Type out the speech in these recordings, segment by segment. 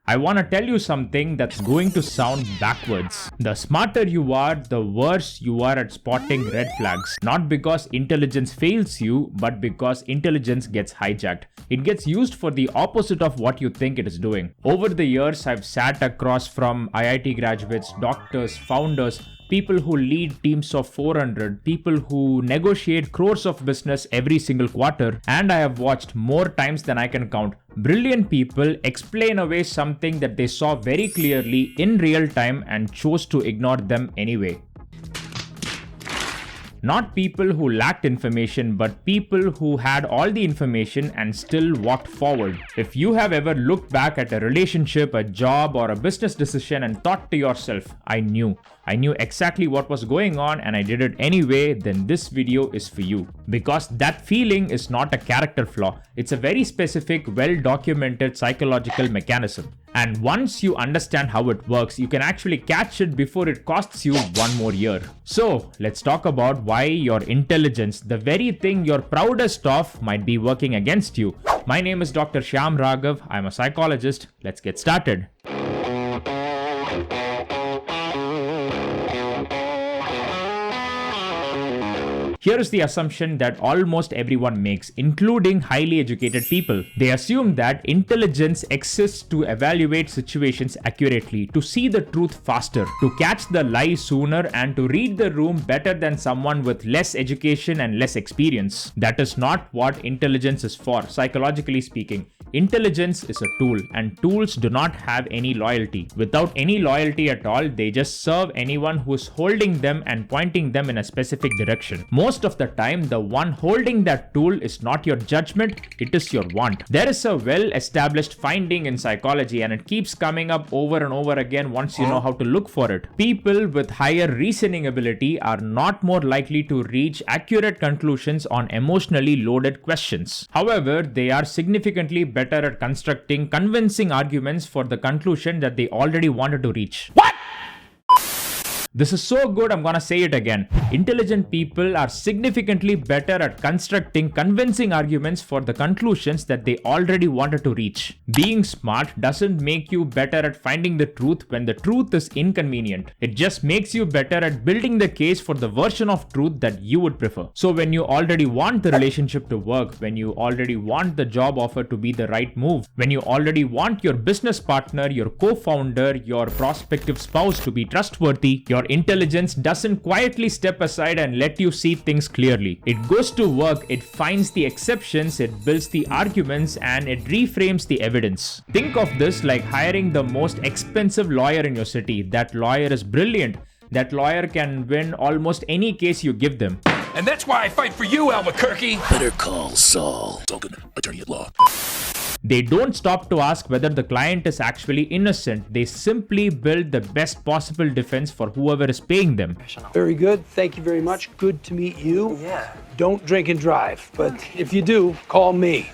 I want to tell you something that's going to sound backwards. The smarter you are, the worse you are at spotting red flags. Not because intelligence fails you, but because intelligence gets hijacked. It gets used for the opposite of what you think it is doing. Over the years, I've sat across from IIT graduates, doctors, founders, people who lead teams of 400, people who negotiate crores of business every single quarter, and I have watched more times than I can count brilliant people explain away something that they saw very clearly in real time and chose to ignore them anyway. Not people who lacked information, but people who had all the information and still walked forward. If you have ever looked back at a relationship, a job, or a business decision and thought to yourself, I knew exactly what was going on and I did it anyway, then this video is for you. Because that feeling is not a character flaw. It's a very specific, well-documented psychological mechanism. And once you understand how it works, you can actually catch it before it costs you one more year. So, let's talk about why your intelligence, the very thing you're proudest of, might be working against you. My name is Dr. Shyam Ragav. I'm a psychologist. Let's get started. Here is the assumption that almost everyone makes, including highly educated people. They assume that intelligence exists to evaluate situations accurately, to see the truth faster, to catch the lie sooner, and to read the room better than someone with less education and less experience. That is not what intelligence is for, psychologically speaking. Intelligence is a tool, and tools do not have any loyalty. Without any loyalty at all, they just serve anyone who is holding them and pointing them in a specific direction. Most of the time, the one holding that tool is not your judgment, it is your want. There is a well-established finding in psychology, and it keeps coming up over and over again once you know how to look for it. People with higher reasoning ability are not more likely to reach accurate conclusions on emotionally loaded questions. However, they are significantly better at constructing convincing arguments for the conclusion that they already wanted to reach. What? This is so good, I'm gonna say it again. Intelligent people are significantly better at constructing convincing arguments for the conclusions that they already wanted to reach. Being smart doesn't make you better at finding the truth when the truth is inconvenient. It just makes you better at building the case for the version of truth that you would prefer. So when you already want the relationship to work, when you already want the job offer to be the right move, when you already want your business partner, your co-founder, your prospective spouse to be trustworthy, your intelligence doesn't quietly step aside and let you see things clearly. It goes to work, it finds the exceptions, it builds the arguments, and it reframes the evidence. Think of this like hiring the most expensive lawyer in your city. That lawyer is brilliant. That lawyer can win almost any case you give them. And that's why I fight for you, Albuquerque. Better call Saul, Token, attorney at law. They don't stop to ask whether the client is actually innocent. They simply build the best possible defense for whoever is paying them. Very good. Thank you very much. Good to meet you. Yeah. Don't drink and drive, but if you do, call me.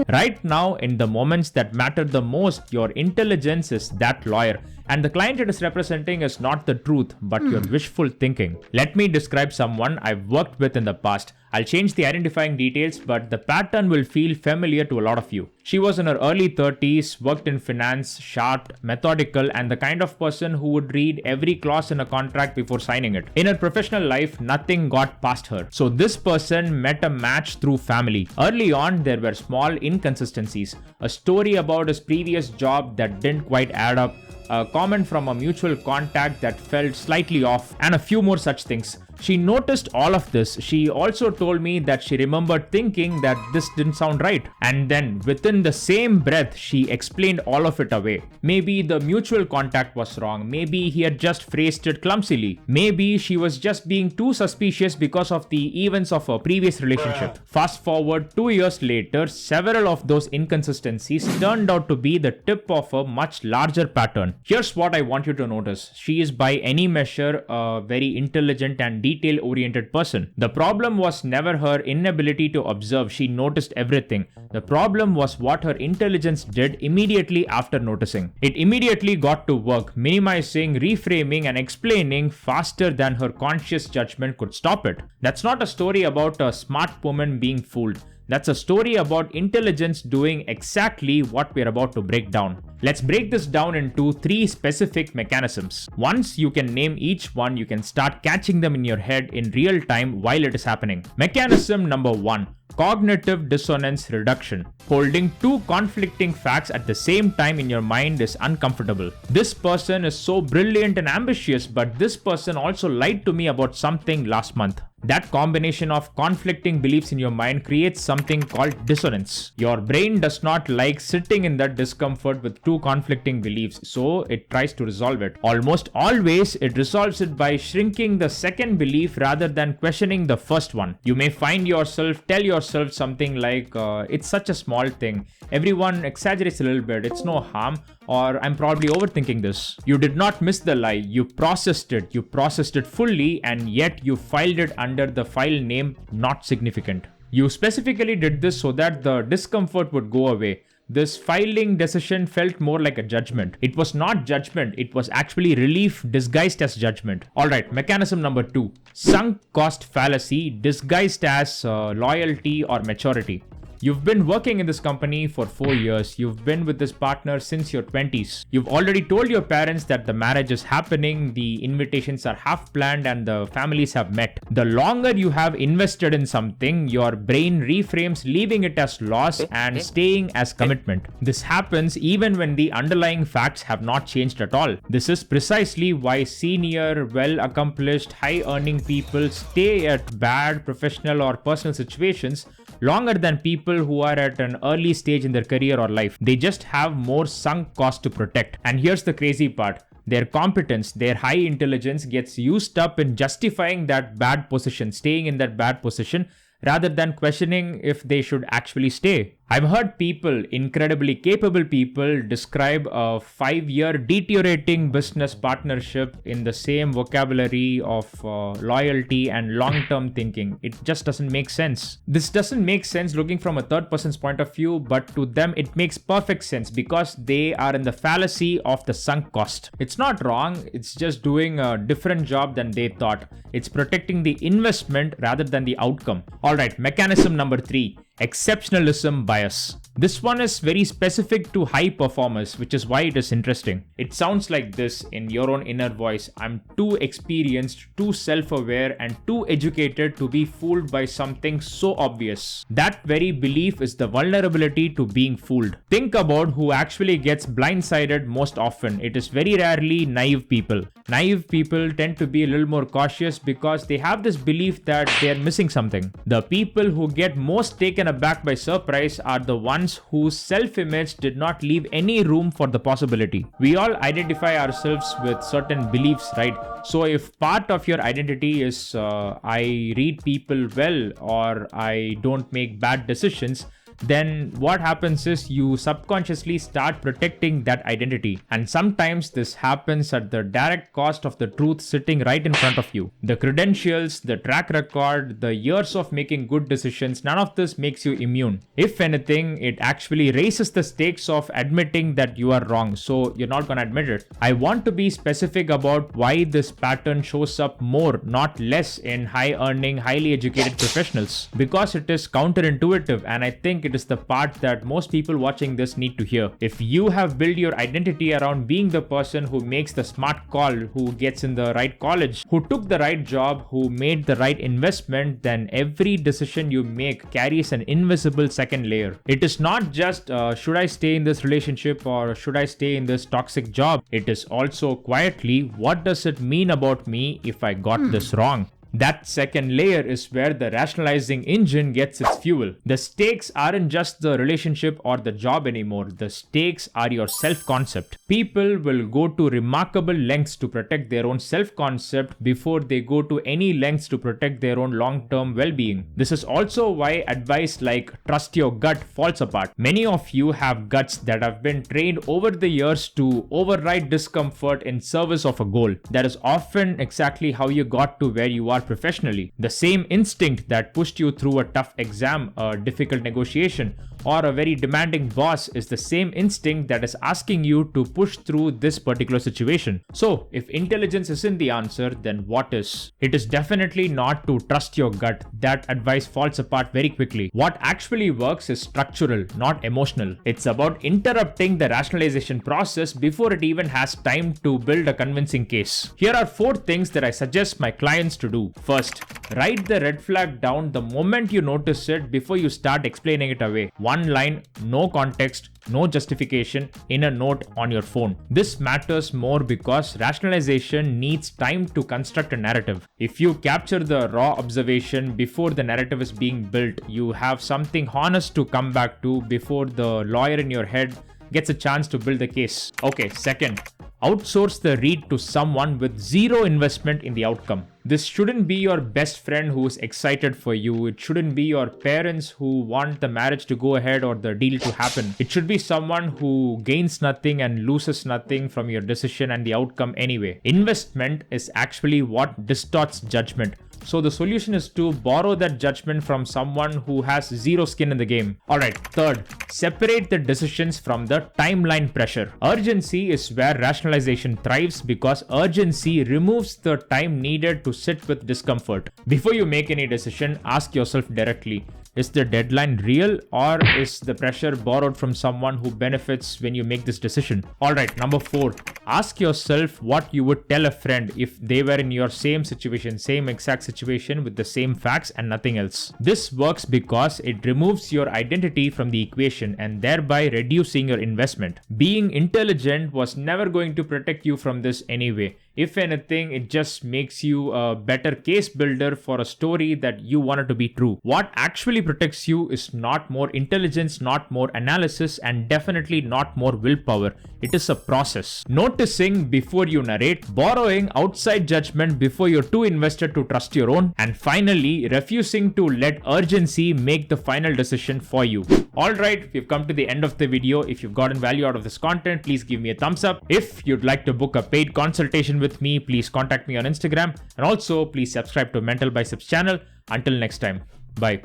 Right now, in the moments that matter the most, your intelligence is that lawyer. And the client it is representing is not the truth, but your wishful thinking. Let me describe someone I've worked with in the past. I'll change the identifying details, but the pattern will feel familiar to a lot of you. She was in her early 30s, worked in finance, sharp, methodical, and the kind of person who would read every clause in a contract before signing it. In her professional life, nothing got past her. So this person met a match through family. Early on, there were small inconsistencies. A story about his previous job that didn't quite add up, a comment from a mutual contact that felt slightly off, and a few more such things. She noticed all of this. She also told me that she remembered thinking that this didn't sound right. And then within the same breath, she explained all of it away. Maybe the mutual contact was wrong. Maybe he had just phrased it clumsily. Maybe she was just being too suspicious because of the events of her previous relationship. Fast forward 2 years later, several of those inconsistencies turned out to be the tip of a much larger pattern. Here's what I want you to notice. She is by any measure a very intelligent and detail-oriented person. The problem was never her inability to observe. She noticed everything. The problem was what her intelligence did immediately after noticing. It immediately got to work, minimizing, reframing, and explaining faster than her conscious judgment could stop it. That's not a story about a smart woman being fooled. That's a story about intelligence doing exactly what we're about to break down. Let's break this down into 3 specific mechanisms. Once you can name each one, you can start catching them in your head in real time while it is happening. Mechanism number 1. Cognitive dissonance reduction. Holding 2 conflicting facts at the same time in your mind is uncomfortable. This person is so brilliant and ambitious, but this person also lied to me about something last month. That combination of conflicting beliefs in your mind creates something called dissonance. Your brain does not like sitting in that discomfort with 2 conflicting beliefs, so it tries to resolve it. Almost always, it resolves it by shrinking the second belief rather than questioning the first one. You may find yourself tell yourself something like, it's such a small thing, everyone exaggerates a little bit, it's no harm, or I'm probably overthinking this. You did not miss the lie, you processed it fully, and yet you filed it under the file name not significant. You specifically did this so that the discomfort would go away. This filing decision felt more like a judgment. It was not judgment, it was actually relief disguised as judgment. Alright, mechanism number 2. Sunk cost fallacy disguised as loyalty or maturity. You've been working in this company for 4 years. You've been with this partner since your 20s. You've already told your parents that the marriage is happening, the invitations are half planned, and the families have met. The longer you have invested in something, your brain reframes leaving it as loss and staying as commitment. This happens even when the underlying facts have not changed at all. This is precisely why senior, well-accomplished, high-earning people stay at bad professional or personal situations longer than people who are at an early stage in their career or life. They just have more sunk cost to protect. And here's the crazy part. Their competence, their high intelligence gets used up in justifying that bad position, staying in that bad position, rather than questioning if they should actually stay. I've heard people, incredibly capable people, describe a 5-year deteriorating business partnership in the same vocabulary of loyalty and long-term thinking. It just doesn't make sense. This doesn't make sense looking from a third person's point of view, but to them it makes perfect sense because they are in the fallacy of the sunk cost. It's not wrong, it's just doing a different job than they thought. It's protecting the investment rather than the outcome. Alright, mechanism number 3. Exceptionalism bias. This one is very specific to high performers, which is why it is interesting. It sounds like this in your own inner voice. I'm too experienced, too self-aware, and too educated to be fooled by something so obvious. That very belief is the vulnerability to being fooled. Think about who actually gets blindsided most often. It is very rarely naive people. Naive people tend to be a little more cautious because they have this belief that they are missing something. The people who get most taken aback by surprise are the ones whose self-image did not leave any room for the possibility. We all identify ourselves with certain beliefs, right? So if part of your identity is I read people well or I don't make bad decisions, then what happens is you subconsciously start protecting that identity. And sometimes this happens at the direct cost of the truth sitting right in front of you. The credentials, the track record, the years of making good decisions, none of this makes you immune. If anything, it actually raises the stakes of admitting that you are wrong, so you're not gonna admit it. I want to be specific about why this pattern shows up more, not less, in high-earning, highly educated professionals. Because it is counterintuitive, and I think it is the part that most people watching this need to hear. If you have built your identity around being the person who makes the smart call, who gets in the right college, who took the right job, who made the right investment, then every decision you make carries an invisible second layer. It is not just should I stay in this relationship or should I stay in this toxic job? It is also quietly, what does it mean about me if I got this wrong? That second layer is where the rationalizing engine gets its fuel. The stakes aren't just the relationship or the job anymore. The stakes are your self-concept. People will go to remarkable lengths to protect their own self-concept before they go to any lengths to protect their own long-term well-being. This is also why advice like trust your gut falls apart. Many of you have guts that have been trained over the years to override discomfort in service of a goal. That is often exactly how you got to where you are professionally. The same instinct that pushed you through a tough exam, a difficult negotiation, or a very demanding boss is the same instinct that is asking you to push through this particular situation. So, if intelligence isn't the answer, then what is? It is definitely not to trust your gut. That advice falls apart very quickly. What actually works is structural, not emotional. It's about interrupting the rationalization process before it even has time to build a convincing case. Here are 4 things that I suggest my clients to do. First, write the red flag down the moment you notice it before you start explaining it away. One line, no context, no justification, in a note on your phone. This matters more because rationalization needs time to construct a narrative. If you capture the raw observation before the narrative is being built, you have something honest to come back to before the lawyer in your head gets a chance to build the case. Okay, second, outsource the read to someone with zero investment in the outcome. This shouldn't be your best friend who's excited for you. It shouldn't be your parents who want the marriage to go ahead or the deal to happen. It should be someone who gains nothing and loses nothing from your decision and the outcome anyway. Investment is actually what distorts judgment. So the solution is to borrow that judgment from someone who has zero skin in the game. Alright, third, separate the decisions from the timeline pressure. Urgency is where rationalization thrives because urgency removes the time needed to sit with discomfort. Before you make any decision, ask yourself directly, is the deadline real or is the pressure borrowed from someone who benefits when you make this decision? Alright, number 4, ask yourself what you would tell a friend if they were in your same situation, same exact situation with the same facts and nothing else. This works because it removes your identity from the equation and thereby reducing your investment. Being intelligent was never going to protect you from this anyway. If anything, it just makes you a better case builder for a story that you wanted to be true. What actually protects you is not more intelligence, not more analysis, and definitely not more willpower. It is a process. Noticing before you narrate, borrowing outside judgment before you're too invested to trust your own, and finally, refusing to let urgency make the final decision for you. Alright, we've come to the end of the video. If you've gotten value out of this content, please give me a thumbs up. If you'd like to book a paid consultation with me, please contact me on Instagram, and also please subscribe to Mental Biceps channel. Until next time, bye.